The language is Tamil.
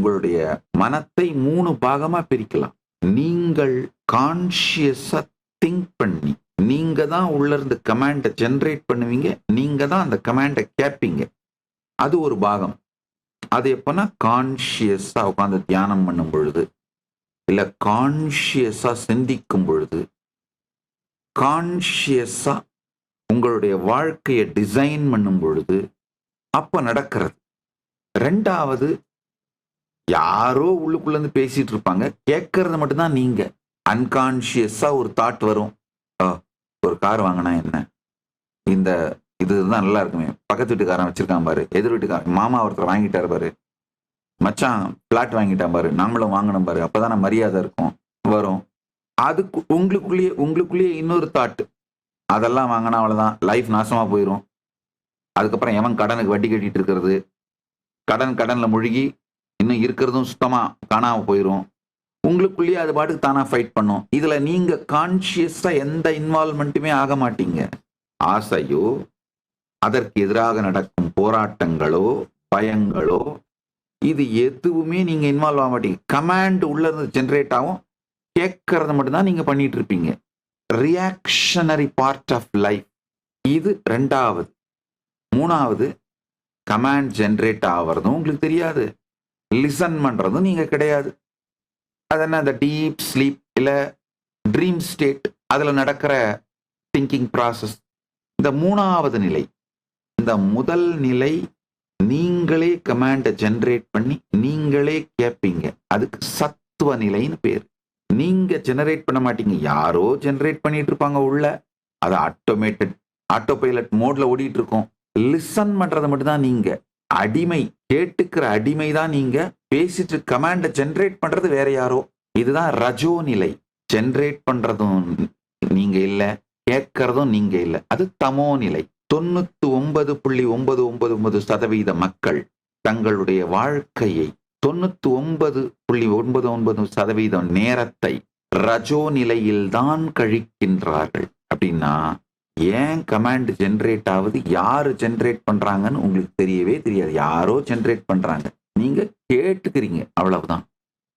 உங்களுடைய மனத்தை 3 பாகமா பிரிக்கலாம். நீங்கள் கான்ஷியஸா திங்க் பண்ணி, நீங்க தான் உள்ள இருந்து கமாண்டை ஜெனரேட் பண்ணுவீங்க, நீங்க தான் அந்த கமாண்டை கேட்பீங்க. அது ஒரு பாகம். அது எப்பன்னா கான்ஷியஸா உட்காந்து தியானம் பண்ணும் பொழுது, இல்ல கான்ஷியஸா சிந்திக்கும் பொழுது, கான்ஷியஸா உங்களுடைய வாழ்க்கையை டிசைன் பண்ணும் பொழுது அப்ப நடக்கிறது. 2வது, யாரோ உள்ளுக்குள்ள இருந்து பேசிட்டு இருப்பாங்க, கேட்கறது மட்டும்தான் நீங்க. அன்கான்ஷியஸா ஒரு தாட் வரும், ஒரு கார் வாங்கினா என்ன, இந்த இதுதான் நல்லா இருக்குமே, பக்கத்து வீட்டுக்காரன் வச்சிருக்கான் பாரு, எதிர் வீட்டுக்காரன் மாமா ஒருத்தர் வாங்கிட்டாரு பாரு, மச்சான் பிளாட் வாங்கிட்டான் பாரு, நாமளும் வாங்கணும் பாரு, அப்பதான் மரியாதை இருக்கும் வரும். அதுக்கு உங்களுக்குள்ளேயே இன்னொரு தாட், அதெல்லாம் வாங்கினா அவ்வளவுதான், லைஃப் நாசமா போயிடும். அதுக்கப்புறம் எவன் கடனுக்கு வட்டி கட்டிட்டு இருக்கிறது, கடன்ல முழுகி இன்னும் இருக்கிறதும் சுத்தமா காணாம போயிடும். உங்களுக்குள்ளேயே அது பாட்டுக்கு தானா ஃபைட் பண்ணும். இதுல நீங்க கான்சியஸா எந்த இன்வால்மெண்ட்டுமே ஆக மாட்டீங்க. ஆசையோ, அதற்கு எதிராக நடக்கும் போராட்டங்களோ, பயங்களோ, இது எதுவுமே நீங்க இன்வால்வ் ஆக மாட்டீங்க. கமாண்ட் உள்ள இருந்து ஜெனரேட் ஆகும், கேட்கறத மட்டும்தான் நீங்க பண்ணிட்டு இருப்பீங்க. Reactionary part of life. இது 2வது. 3வது, கமாண்ட் ஜெனரேட் ஆகிறதும் உங்களுக்கு தெரியாது, லிசன் பண்றதும் நீங்க கிடையாது. அது என்ன, அந்த டீப் ஸ்லீப் இல்ல ட்ரீம் ஸ்டேட், அதுல நடக்கிற திங்கிங் ப்ராசஸ். இந்த 3வது நிலை. இந்த முதல் நிலை நீங்களே கமாண்டை ஜெனரேட் பண்ணி நீங்களே கேட்பீங்க. அதுக்கு சத்துவ நிலைன்னு பேர். நீங்க ஜெனரேட் பண்ண மாட்டீங்க, யாரோ ஜெனரேட் பண்ணிட்டு இருப்பாங்க உள்ள. அது ஆட்டோ பைலட் மோட்ல ஓடிட்டு இருக்கும். லிசன் பண்றது மட்டும்தான் நீங்க. அடிமை, கேட்டுக்கிற அடிமை தான் நீங்க. பேசிட்டு கமாண்டை ஜெனரேட் பண்றது வேற யாரோ. இதுதான் ரஜோ நிலை. ஜெனரேட் பண்றதும் நீங்க இல்ல, கேட்கறதும் நீங்க இல்ல. அது தமோ நிலை. 99.999% மக்கள் தங்களுடைய வாழ்க்கையை 99.99% நேரத்தை ரஜோ நிலையில் தான் கழிக்கின்றார்கள். அப்படின்னா ஏன் கமாண்ட் ஜெனரேட் ஆகுது, யாரு ஜெனரேட் பண்றாங்கன்னு உங்களுக்கு தெரியவே தெரியாது. யாரோ ஜெனரேட் பண்றாங்க, நீங்க கேட்டுக்கிறீங்க, அவ்வளவுதான்.